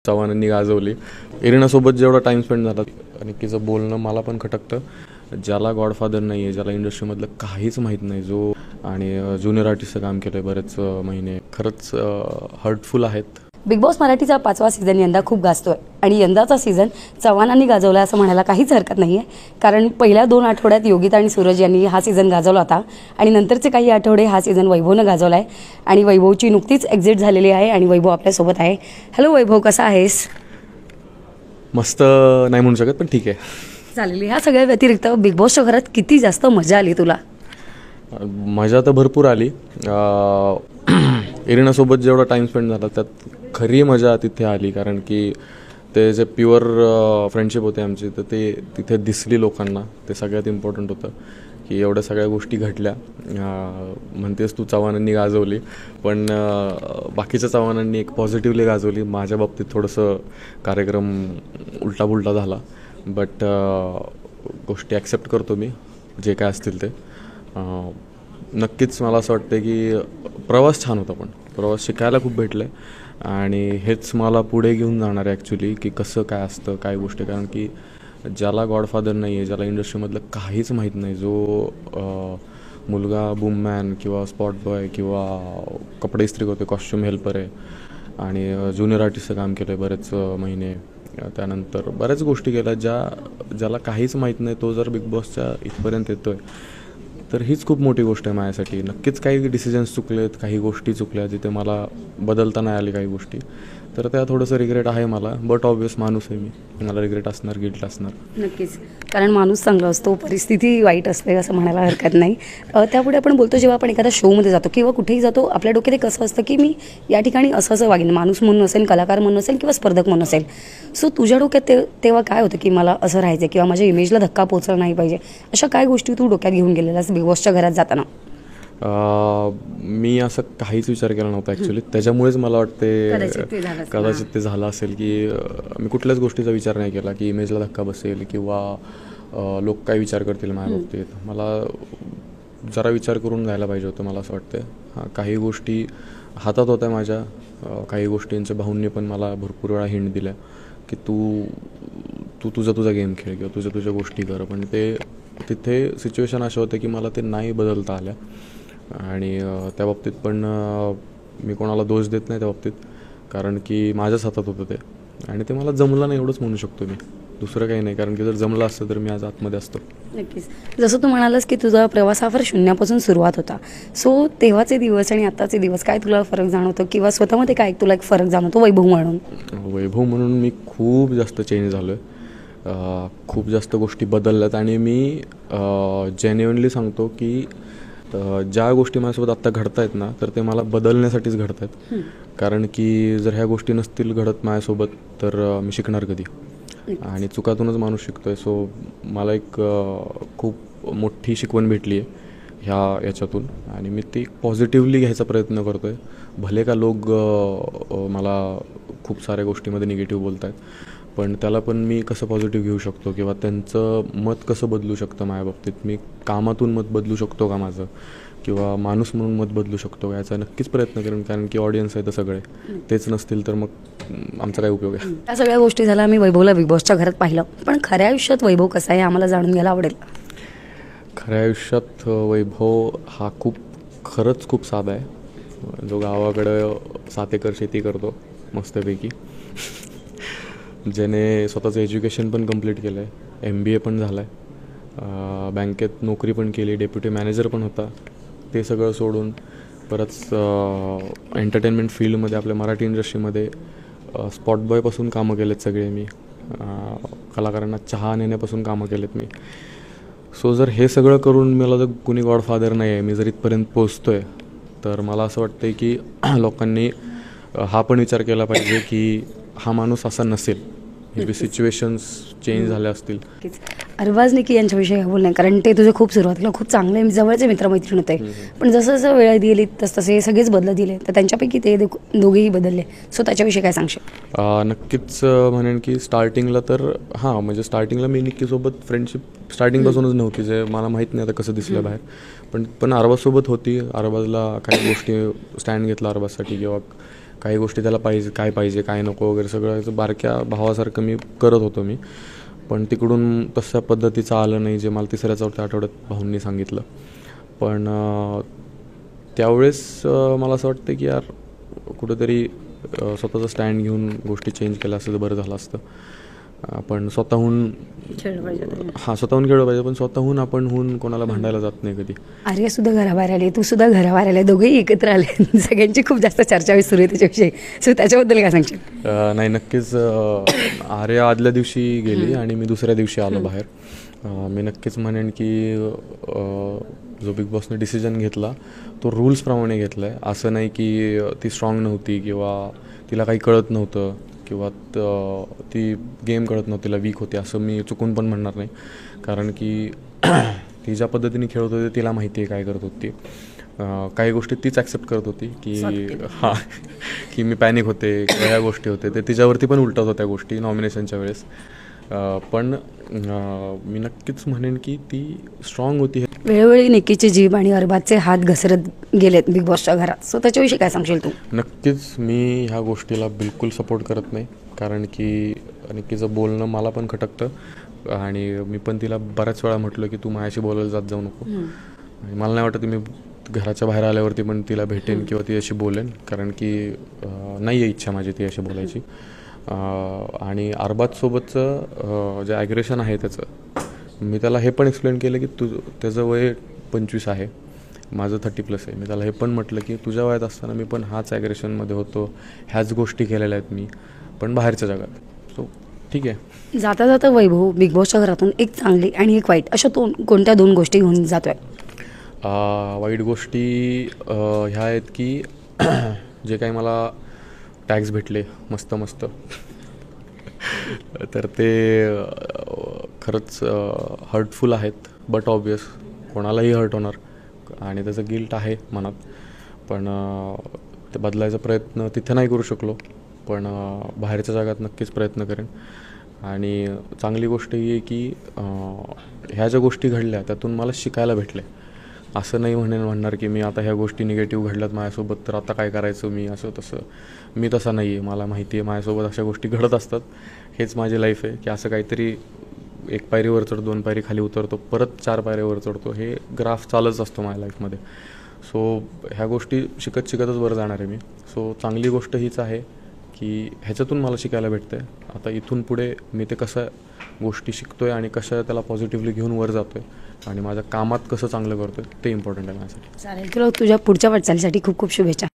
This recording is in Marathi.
चव्हाणांनी गाजवली. इरिनासोबत जेवढा टाईम स्पेंड झाला आणि तिचं बोलणं मला पण खटकतं. ज्याला गॉडफादर नाही आहे, ज्याला इंडस्ट्रीमधलं काहीच माहीत नाही, जो आणि ज्युनियर आर्टिस्टचं काम केलं आहे बरेच महिने, खरंच हर्टफुल आहेत. बिग बॉस मराठीचा 5वा सीझन यंदा खूप गाजतोय आणि यंदाचा सीझन चव्हाणांनी गाजवला असं म्हणायला काहीच हरकत नाही आहे. कारण पहिल्या 2 आठवड्यात योगिता आणि सूरज यांनी हा सीझन गाजवला होता आणि नंतरचे काही आठवडे हा सीझन वैभवनं गाजवला आहे आणि वैभवची नुकतीच एक्झिट झालेली आहे आणि वैभव आपल्यासोबत आहे. हॅलो वैभव, कसा आहेस? मस्त नाही म्हणू शकत, पण ठीक आहे. चालेल. ह्या सगळ्या व्यतिरिक्त बिग बॉसच्या घरात किती जास्त मजा आली तुला? मजा तर भरपूर आली. इरिनासोबत जेवढा टाईम स्पेंड झाला त्यात खरी मजा तिथे आली, कारण की ते जे प्युअर फ्रेंडशिप होते आमची, तर ते तिथे दिसली लोकांना. ते सगळ्यात इम्पॉर्टंट होतं की एवढ्या सगळ्या गोष्टी घडल्या. म्हणतेस तू चव्हाणांनी गाजवली, पण बाकीच्या चव्हाणांनी एक पॉझिटिव्हली गाजवली. माझ्या बाबतीत थोडंसं कार्यक्रम उलटापुलटा झाला, बट गोष्टी ॲक्सेप्ट करतो मी, जे काय असतील ते. नक्कीच मला असं वाटतं की प्रवास छान होता, पण प्रवास शिकायला खूप भेटलं आहे आणि हेच मला पुढे घेऊन जाणार आहे ॲक्च्युली, की कसं काय असतं काय गोष्टी. कारण की ज्याला गॉडफादर नाही आहे, ज्याला इंडस्ट्रीमधलं काहीच माहीत नाही, जो मुलगा बूममॅन किंवा स्पॉट बॉय किंवा कपडे इस्त्री करतो, कॉस्ट्युम हेल्पर आहे आणि ज्युनियर आर्टिस्टचं काम केलं आहे बरेच महिने, त्यानंतर बऱ्याच गोष्टी केल्या. ज्याला काहीच माहीत नाही तो जर बिग बॉसच्या इथपर्यंत येतो आहे, तर हीच खूप मोठी गोष्ट आहे माझ्यासाठी. नक्कीच काही डिसिजन्स चुकलेत, काही गोष्टी चुकल्या जिथे मला बदलता नाही आली काही गोष्टी, तर त्या थोडंसं रिग्रेट आहे मला. बट ऑब्वियस माणूस आहे मी, मला रिग्रेट असणार, गिल्ट असणार. नक्कीच, कारण माणूस चांगला असतो, परिस्थिती वाईट असते असं म्हणायला हरकत नाही. त्यापुढे आपण बोलतो, जेव्हा आपण एखाद्या शोमध्ये जातो किंवा कुठेही जातो, आपल्या डोक्यात एक असं असतं की मी या ठिकाणी असं वागेन, माणूस म्हणून असेल, कलाकार म्हणून असेल किंवा स्पर्धक म्हणून असेल. सो तुझ्या डोक्यात तेव्हा काय होतं की मला असं राहायचं किंवा माझ्या इमेजला धक्का पोचला नाही पाहिजे, अशा काय गोष्टी तू डोक्यात घेऊन गेलेलास बिग बॉसच्या घरात जाताना? मी असं काहीच विचार केला नव्हता ॲक्च्युली. त्याच्यामुळेच मला वाटते कदाचित ते झालं असेल की मी कुठल्याच गोष्टीचा विचार नाही केला की इमेजला धक्का बसेल किंवा लोक काय विचार करतील माझ्या बाबतीत. मला जरा विचार करून जायला पाहिजे होतं, मला असं वाटतं. हां, काही गोष्टी हातात होत्या माझ्या, काही गोष्टींच्या भाऊंनी पण मला भरपूर वेळा हिंट दिल्या की तू तुझा गेम खेळ किंवा तुझ्या गोष्टी कर, पण ते तिथे सिच्युएशन अशा होते की मला ते नाही बदलता आल्या. आणि त्या बाबतीत पण मी कोणाला दोष देत नाही त्या बाबतीत, कारण की माझ्याच हातात होतं ते आणि ते मला जमलं नाही एवढंच म्हणू शकतो मी, दुसरं काही नाही. कारण की जर जमलं असतं तर मी आज आतमध्ये असतो. नक्कीच. जसं तू म्हणालास की तुझा प्रवास हा फार शून्यापासून सुरुवात होता. सो तेव्हाचे दिवस आणि आत्ताचे दिवस काय तुला फरक जाणवतो किंवा स्वतःमध्ये काय तुला एक फरक जाणवतो वैभव म्हणून? वैभव म्हणून मी खूप जास्त चेंज झालो आहे, खूप जास्त गोष्टी बदलल्यात आणि मी जेन्युइनली सांगतो की ज्या गोष्टी माझ्यासोबत आत्ता घडत आहेत ना, तर ते मला बदलण्यासाठीच घडत आहेत. कारण की जर ह्या गोष्टी नसतील घडत माझ्यासोबत तर मी शिकणार कधी, आणि चुकातूनच माणूस शिकतो आहे. सो मला एक खूप मोठी शिकवण भेटली आहे याच्यातून आणि मी ती पॉझिटिव्हली घ्यायचा प्रयत्न करतो आहे. भले का लोक मला खूप साऱ्या गोष्टीमध्ये निगेटिव्ह बोलत आहेत, पण त्याला पण मी कसं पॉझिटिव्ह घेऊ शकतो किंवा त्यांचं मत कसं बदलू शकतं माझ्या बाबतीत, मी कामातून मत बदलू शकतो का माझं, किंवा माणूस म्हणून मत बदलू शकतो का, याचा नक्कीच प्रयत्न करेन. कारण की ऑडियन्स आहे तर सगळे तेच नसतील तर मग आमचा काय उपयोग आहे. या सगळ्या गोष्टी झाल्या, आम्ही वैभवला बिग बॉसच्या घरात पाहिलं, पण खऱ्या आयुष्यात वैभव कसा आहे आम्हाला जाणून घ्यायला आवडेल. खऱ्या आयुष्यात वैभव हा खरंच खूप साधा आहे, जो गावाकडं 7 एकर शेती करतो मस्तपैकी, ज्याने स्वतःचं एज्युकेशन पण कंप्लीट केलं आहे, MBA पण झालं आहे, बँकेत नोकरी पण केली, डेप्युटी मॅनेजर पण होता. ते सगळं सोडून परत एंटरटेनमेंट फील्डमध्ये आपल्या मराठी इंडस्ट्रीमध्ये स्पॉट बॉयपासून कामं केलेत सगळे मी, कलाकारांना चहा नेण्यापासून कामं केलेत मी. सो जर हे सगळं करून मला जर कुणी गॉडफादर नाही आहे, मी जर इथपर्यंत पोचतो आहे, तर मला असं वाटतं आहे की लोकांनी हा पण विचार केला पाहिजे की हा माणूस असा नसेल, हे सिच्युएशन्स चेंज झाल्या असतील. अरबाज निकी यांच्याविषयी बोलणं, कारण ते तुझे खूप सुरुवातीला खूप चांगले जवळचे मित्रमैत्रीण होते, पण जसं जसं वेळ दिली तसतसे सगळेच बदलत दिले, तर त्यांच्यापैकी ते दोघेही बदलले. सो त्याच्याविषयी काय सांगशील? नक्कीच म्हणेन की स्टार्टिंगला तर म्हणजे स्टार्टिंगला मी निकीसोबत फ्रेंडशिप स्टार्टिंगपासूनच नव्हती, जे मला माहीत नाही आता कसं दिसलं बाहेर, पण अरबाजसोबत होती. अरबाजला काही गोष्टी स्टँड घेतला अरबाजसाठी, किंवा काही गोष्टी त्याला पाहिजे काय नको वगैरे सगळं बारक्या भावासारखं मी करत होतो मी. पण तिकडून तशा पद्धतीचं आलं नाही जे मला 3ऱ्या-4थ्या आठवड्यात भाऊंनी सांगितलं. पण त्यावेळेस मला असं वाटतं की यार कुठंतरी स्वतःचं स्टँड घेऊन गोष्टी चेंज केल्या असतं तर बरं झालं असतं. आपण स्वतःहून खेळलं पाहिजे. स्वतःहून खेळलं पाहिजे, पण स्वतःहून आपण कोणाला भांडायला जात नाही कधी. आर्या सुद्धा घराबाहेर आले, तू सुद्धा घराबाहेर आले, दोघेही एकत्र आले. सगळ्यांची खूप जास्त चर्चा सुरू आहे त्याच्याविषयी. सो त्याच्याबद्दल काय सांगशील? नाही, नक्कीच. आर्या आदल्या दिवशी गेली आणि मी दुसऱ्या दिवशी आलो बाहेर. मी नक्कीच म्हणेन की जो बिग बॉसने डिसिजन घेतला तो रूल्सप्रमाणे घेतला आहे. असं नाही की ती स्ट्रॉंग नव्हती किंवा तिला काही कळत नव्हतं किंवा ती गेम कळत नव्हती, तिला वीक होती असं मी चुकून पण म्हणणार नाही. कारण की ती ज्या पद्धतीने खेळत होती तिला माहिती आहे काय करत होती. काही गोष्टी तीच ॲक्सेप्ट करत होती की की मी पॅनिक होते किंवा ह्या गोष्टी होते, ते तिच्यावरती पण उलटत होत्या गोष्टी नॉमिनेशनच्या वेळेस. पण मी नक्कीच म्हणेन की ती स्ट्रॉंग होती. वेळोवेळी निक्कीची जीभ आणि अरबाजचे हात घसरत गेलेत बिग बॉसच्या घरात. सो त्याच्याविषयी काय सांगशील तू? नक्कीच मी ह्या गोष्टीला बिलकुल सपोर्ट करत नाही. कारण की निक्कीचं बोलणं मला पण खटकतं आणि मी पण तिला बऱ्याच वेळा म्हटलं की तू माझ्याशी बोलायला जात जाऊ नको. आणि मला नाही वाटत मी घराच्या बाहेर आल्यावरती पण तिला भेटेन किंवा तिच्याशी बोलेन, कारण की नाही आहे इच्छा माझी तिच्याशी बोलायची. आणि अरबाजसोबतचं जे ॲग्रेशन आहे त्याचं मी त्याला हे पण एक्सप्लेन केलं की त्याचं वय 25 आहे, माझं 30+ आहे. मी त्याला हे पण म्हटलं की तुझ्या वयात असताना मी पण हाच ॲग्रेशनमध्ये होतो, ह्याच गोष्टी केलेल्या आहेत मी, पण बाहेरच्या जगात. सो ठीक आहे. जाता जाता वैभव बिग बॉसच्या घरातून एक चांगली आणि एक वाईट अशा कोणत्या 2 गोष्टी घेऊन जातोय? वाईट गोष्टी ह्या आहेत की जे काही मला टॅग्स भेटले मस्त तर ते खरंच हर्टफुल आहेत. बट ऑब्वियस कोणालाही हर्ट होणार आणि त्याचं गिल्ट आहे मनात. पण ते बदलायचा प्रयत्न तिथे नाही करू शकलो, पण बाहेरच्या जगात नक्कीच प्रयत्न करेन. आणि चांगली गोष्ट ही आहे की ह्या ज्या गोष्टी घडल्या त्यातून मला शिकायला भेटले. असं नाही म्हणणार की मी आता ह्या गोष्टी निगेटिव्ह घडल्यात माझ्यासोबत तर आता काय करायचं मी असं तसं. मी तसा नाही आहे. मला माहिती आहे माझ्यासोबत अशा गोष्टी घडत असतात. हेच माझी लाईफ आहे की असं काहीतरी 1 पायरीवर चढतो, 2 पायरी खाली उतरतो, परत 4 पायरीवर चढतो, हे ग्राफ चालच असतो माझ्या लाईफमध्ये. सो ह्या गोष्टी शिकतच वर जाणार आहे मी. सो चांगली गोष्ट हीच आहे की ह्याच्यातून मला शिकायला भेटतं आहे. आता इथून पुढे मी ते कसं गोष्टी शिकतो आहे आणि कशा त्याला पॉझिटिव्हली घेऊन वर जातो आहे आणि माझ्या कामात कसं चांगलं करतो आहे ते इम्पॉर्टंट आहे माझ्यासाठी. चालेल, तुला तुझ्या पुढच्या वाटचालीसाठी खूप खूप शुभेच्छा.